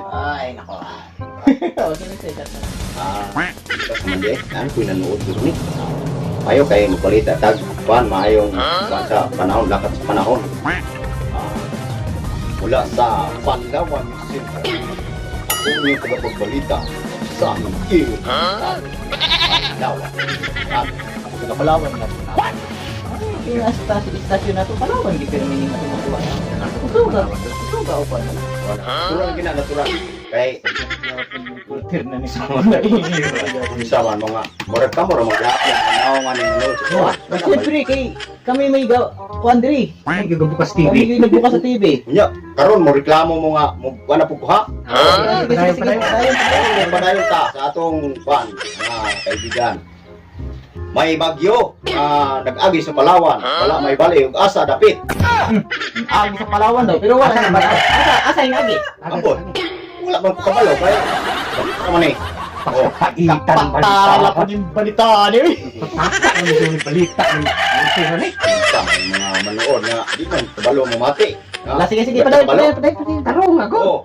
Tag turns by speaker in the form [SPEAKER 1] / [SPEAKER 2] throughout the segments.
[SPEAKER 1] Ay, nako. Oh, sinisita na.
[SPEAKER 2] Tapos man di, ano ko nanood ko ni. Ayaw kayo magbalita tag kuan maayong kuan sa panahon lakat sa panahon. Mula sa Panlawan City. Ako yung tagapagbalita sa aming iyo. Panlawan. Taga Palawan na po na.
[SPEAKER 1] Yung istasyon na ito, Palawan, di pero minim na tumakuha. Ito ba o pa?
[SPEAKER 2] Natural gina, natural. Kay,
[SPEAKER 1] Kultir na ni
[SPEAKER 2] isa man mga, murag ka murag mag-lahat yan. Panahon nga ng nood.
[SPEAKER 1] Siyempre, kami may kuandri.
[SPEAKER 3] Ay, gagabukas
[SPEAKER 1] Kami
[SPEAKER 3] TV.
[SPEAKER 1] yung nagbukas sa TV.
[SPEAKER 2] Kunya, karon mo reklamo mo nga, mo wala po kuha.
[SPEAKER 1] Sige,
[SPEAKER 2] Padayon ta sa atong kuan, mga kaibigan. May bagyo nag-agi sa Palawan. Wala may bali ug asa dapit.
[SPEAKER 1] Agi sa Palawan daw, pero wala na ba? Asa yung agi?
[SPEAKER 2] Ambot. Wala man ko kabalo kay. Ano man eh. Oh,
[SPEAKER 3] Pag-itan
[SPEAKER 1] Patala pa din balita niyo.
[SPEAKER 3] Pagkakak ang yung balita. Sino ni?
[SPEAKER 2] sa mga manood nga di man kabalo mo mati.
[SPEAKER 1] Sige, padayon.
[SPEAKER 3] Tarong ako.
[SPEAKER 2] Oh.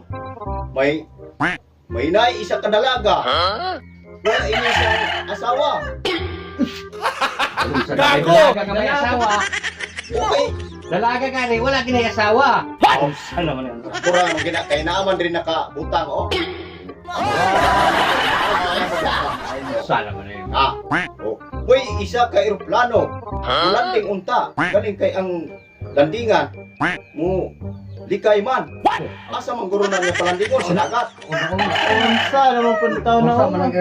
[SPEAKER 2] May nai isa ka dalaga. Wala ini sa asawa.
[SPEAKER 3] Gago! Dalaga ka may asawa.
[SPEAKER 2] Okay.
[SPEAKER 3] Dalaga ka rin, wala kinay asawa. Oh, saan naman yan?
[SPEAKER 2] Kurang gina kay naaman rin nakabutang oh.
[SPEAKER 3] Saan naman yan?
[SPEAKER 2] Oh. Uy, isa ka eroplano. Landing unta. Galing kay ang landingan mo likay man. Asa man guro na niya palandingon sa dagat.
[SPEAKER 1] Unsa naman puntaw na
[SPEAKER 3] Unsa man ang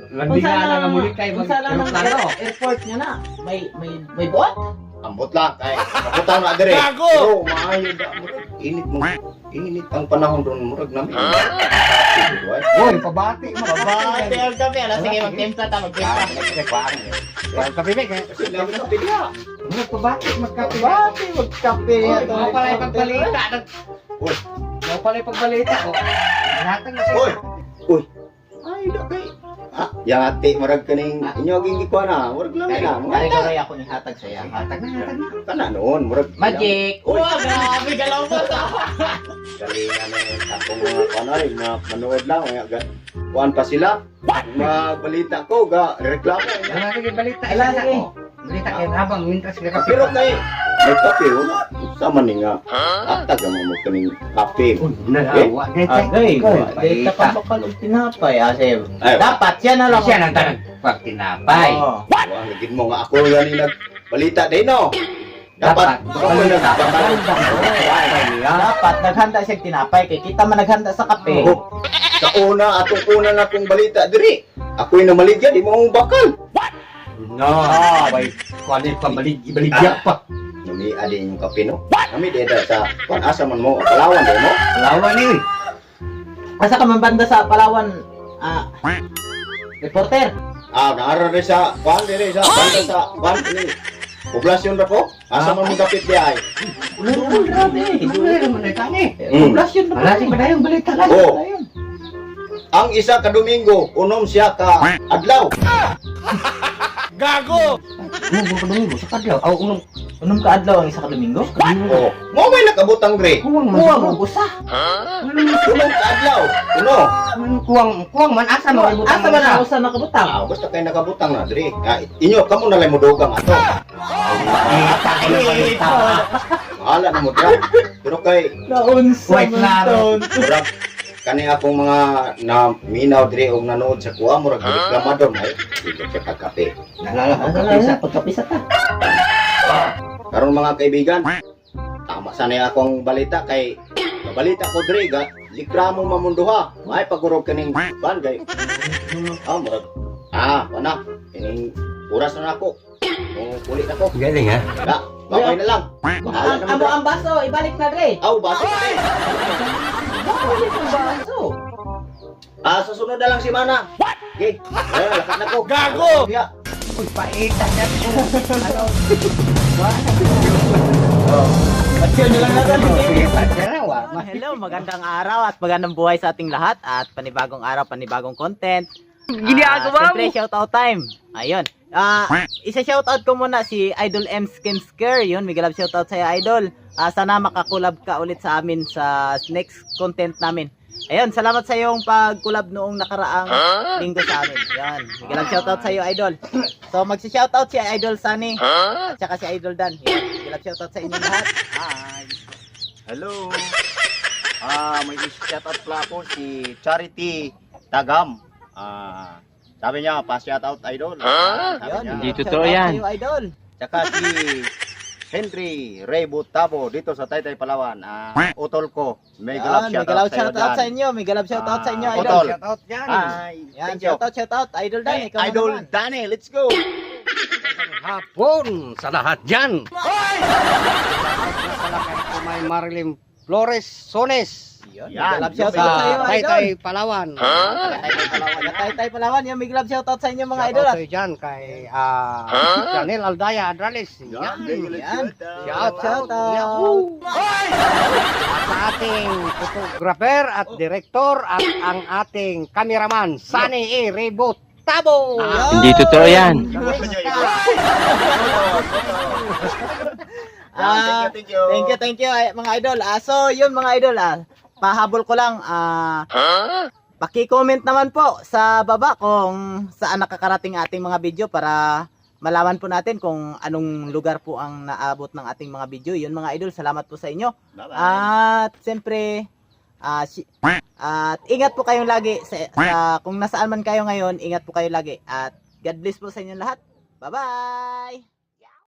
[SPEAKER 3] landingan na nga muli kay
[SPEAKER 1] Unsa lang ang
[SPEAKER 3] mag-aeroplano.
[SPEAKER 1] airport niya na. May buot?
[SPEAKER 2] Ambot lang kay kaputang na dire. Pero maayo da mo. Init ang panahon ron murag namin.
[SPEAKER 3] Uy, pabati mo.
[SPEAKER 1] Babate ang kape. Sige, magtimpla ta,
[SPEAKER 3] Ang kape ba kaya?
[SPEAKER 2] Kasi namin sa pilya.
[SPEAKER 3] Pabati, magkape.
[SPEAKER 1] Babate, magkape.
[SPEAKER 3] Mo pala yung pagbalita.
[SPEAKER 2] Uy,
[SPEAKER 3] Mo pala yung pagbalita. Lahatang na siya.
[SPEAKER 2] uy. Ay, da kay. Yang ati murag kaning inyo ging gikuan na, murag lang na.
[SPEAKER 1] Kari-kari ako ni hatag saya.
[SPEAKER 3] Hatag na.
[SPEAKER 2] Kana noon, murag
[SPEAKER 1] Magic!
[SPEAKER 2] Uy.
[SPEAKER 1] Wow, grabe galaw mo sa!
[SPEAKER 2] galingan na akong mga kanay na manood lang nga kuan pa sila. Magbalita ko ga reklamo.
[SPEAKER 3] Wala kang balita.
[SPEAKER 1] Wala, sige.
[SPEAKER 3] Balita kayo habang mintas ka kape.
[SPEAKER 2] Pero kay may kape wala. Sama ni nga. Atag mo kaning kape.
[SPEAKER 3] Nalawa.
[SPEAKER 1] Agay, data pa bakal og tinapay. Asay,
[SPEAKER 2] Ay,
[SPEAKER 1] dapat siya na lang.
[SPEAKER 3] Siya nang tanong pag tinapay.
[SPEAKER 1] Oo.
[SPEAKER 2] wala gid mo nga ako gani nagbalita din no. Dapat ako
[SPEAKER 1] Dapat naghanda siya tinapay kay kita man naghanda sa kape.
[SPEAKER 2] Sa una atong una na kong balita diri. Ako'y namaligya di mo bakal.
[SPEAKER 3] No, bay kuali baligya pa.
[SPEAKER 2] Nami adi yung kape no. Kami deda sa kuan asa man mo Palawan di mo.
[SPEAKER 3] Lawan ni.
[SPEAKER 1] Asa ka man banda sa Palawan? Reporter.
[SPEAKER 2] Naara rin sa kuan diri sa banda sa kuan ini. Poblasyon ra ko. Asa man mo dapit di ay.
[SPEAKER 1] Grabe.
[SPEAKER 3] Wala naman na tani.
[SPEAKER 1] Poblasyon na
[SPEAKER 3] Wala sing padayong balita.
[SPEAKER 2] Oh. Ang isa ka Domingo, unom siya ka adlaw.
[SPEAKER 3] Gago! Domingo sa kadlaw. Aw unong
[SPEAKER 1] Unong kaadlaw ang isa ka Domingo?
[SPEAKER 2] Oh, mo may nakabutang dre.
[SPEAKER 3] kuwang man.
[SPEAKER 1] Kuha mo usa.
[SPEAKER 2] Unom ka adlaw. Uno.
[SPEAKER 3] Kuwang man asa mo ibutang.
[SPEAKER 1] Asa man ang usa nakabutang?
[SPEAKER 2] Basta kay nakabutang na dre. Inyo kamo na lang mo dogang ato. Mahala na mo dra. Pero kay
[SPEAKER 1] Naunsa
[SPEAKER 3] White
[SPEAKER 1] man
[SPEAKER 3] na.
[SPEAKER 1] taon.
[SPEAKER 2] murag kani akong mga na minaw dre og nanood sa kuha murag reklamador na dito sa pagkape.
[SPEAKER 3] Nalala ko
[SPEAKER 1] Sa pagkapisa ta.
[SPEAKER 2] Karon mga kaibigan, tama sana akong balita kay balita ko dre ga likramo mamunduha. May pagurog kaning ban kay. Murag. Pana. Kining oras na ako. Kulit ako.
[SPEAKER 3] Galing ha.
[SPEAKER 2] Bakay na lang. Bahala naman
[SPEAKER 1] Amo
[SPEAKER 2] dre.
[SPEAKER 1] ang baso, ibalik na dre.
[SPEAKER 2] Basa na dre.
[SPEAKER 1] Ibalik ang baso.
[SPEAKER 2] Sa sunod na lang si Mana. Okay. Lakat na ko.
[SPEAKER 3] Gago!
[SPEAKER 2] Yeah.
[SPEAKER 3] Uy, paitan yan. Ano?
[SPEAKER 1] Action na lang natin.
[SPEAKER 4] Hello, magandang araw at magandang buhay sa ating lahat at panibagong araw, panibagong content.
[SPEAKER 1] Ginagawa
[SPEAKER 4] Siyempre, shoutout time. Ayun. Isa shoutout ko muna si Idol M Skin Scare. Yun, may galab shoutout sa'yo, Idol. sana makakulab ka ulit sa amin sa next content namin. Ayun, salamat sa iyong pag-collab noong nakaraang linggo sa amin. Yan, biglang shoutout sa iyo, Idol. So, magsi-shoutout si Idol Sunny at saka si Idol Dan. Yan, biglang shoutout sa inyo lahat.
[SPEAKER 2] Hi. Hello. May shoutout pala ako si Charity Tagam. Sabi niya, pa-shoutout idol. Sabi
[SPEAKER 4] Yun,
[SPEAKER 2] niya.
[SPEAKER 3] Hindi
[SPEAKER 4] shoutout
[SPEAKER 3] totoo yan.
[SPEAKER 4] sa iyo, Idol.
[SPEAKER 2] Tsaka si Henry Ray Butabo dito sa Taytay, Palawan. Utol ko. May galap
[SPEAKER 4] Yan, may galap
[SPEAKER 2] shoutout
[SPEAKER 4] shoutout sa
[SPEAKER 2] sa'yo
[SPEAKER 4] inyo. May galap shoutout sa inyo, Idol.
[SPEAKER 2] Utol.
[SPEAKER 3] Shoutout yan.
[SPEAKER 2] Hi.
[SPEAKER 4] Yan,
[SPEAKER 2] Thank you.
[SPEAKER 4] shoutout. Idol Dan, ikaw na
[SPEAKER 2] Idol
[SPEAKER 4] naman.
[SPEAKER 2] Danny, let's go.
[SPEAKER 3] Hapon sa lahat dyan. Sa lahat ko may Marilyn Flores Sones.
[SPEAKER 4] Yun, may
[SPEAKER 2] Yan,
[SPEAKER 4] galap
[SPEAKER 2] yung
[SPEAKER 4] shoutout sa iyo,
[SPEAKER 3] Sa
[SPEAKER 4] Idol.
[SPEAKER 3] Taytay, Palawan.
[SPEAKER 4] Taytay Palawan, yung may galap shoutout sa inyo mga
[SPEAKER 3] Shoutout
[SPEAKER 4] Idol.
[SPEAKER 3] sa'yo dyan kay Janel Aldaya Adrales.
[SPEAKER 2] Yan.
[SPEAKER 4] Yan.
[SPEAKER 3] Shoutout.
[SPEAKER 4] Shoutout.
[SPEAKER 3] At sa ating photographer at director at ang ating cameraman, Sunny A. Rebo Tabo.
[SPEAKER 4] Hindi totoo yan.
[SPEAKER 2] Thank you.
[SPEAKER 4] Thank you mga idol. So yun mga idol, pahabol ko lang, paki-comment naman po sa baba kung saan nakakarating ating mga video para malaman po natin kung anong lugar po ang naabot ng ating mga video. Yun mga idol, salamat po sa inyo.
[SPEAKER 2] Bye-bye.
[SPEAKER 4] At siyempre, at ingat po kayong lagi kung nasaan man kayo ngayon, ingat po kayo lagi. At God bless po sa inyo lahat. Bye-bye!